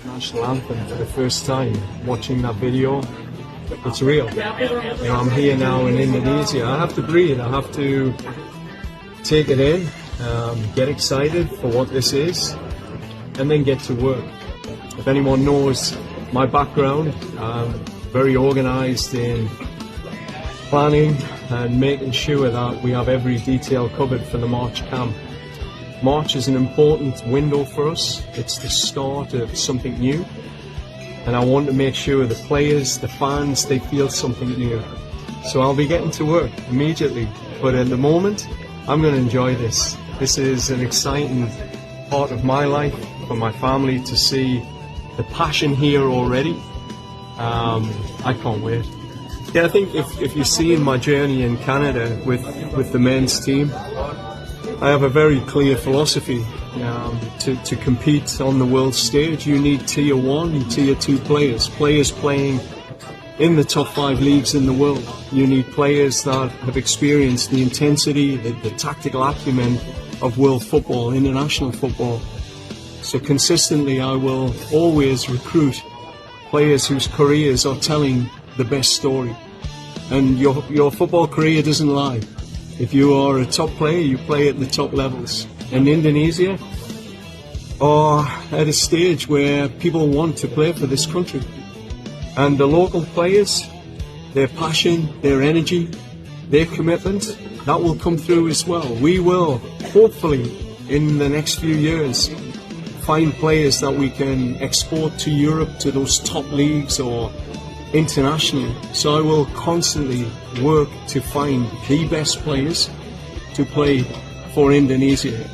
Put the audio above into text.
national anthem for the first time, watching that video, it's real. I'm here now in Indonesia. I have to breathe. I have to take it in, get excited for what this is, and then get to work. If anyone knows my background, I'm very organized in planning and making sure that we have every detail covered for the March camp. March is an important window for us. It's the start of something new, and I want to make sure the players, the fans, they feel something new. So I'll be getting to work immediately, but at the moment I'm going to enjoy this. This is an exciting part of my life, for my family to see the passion here already. I can't wait. Yeah, I think if you've seen my journey in Canada with the men's team, I have a very clear philosophy. To compete on the world stage, you need tier 1 and tier 2 players playing in the top 5 leagues in the world. You need players that have experienced the intensity, the tactical acumen of world football, international football. So consistently I will always recruit players whose careers are telling the best story. And your football career doesn't lie. If you are a top player, you play at the top levels. And Indonesia are at a stage where people want to play for this country. And the local players, their passion, their energy, their commitment, that will come through as well. We will, hopefully, in the next few years, find players that we can export to Europe, to those top leagues, or internationally. So I will constantly work to find the best players to play for Indonesia.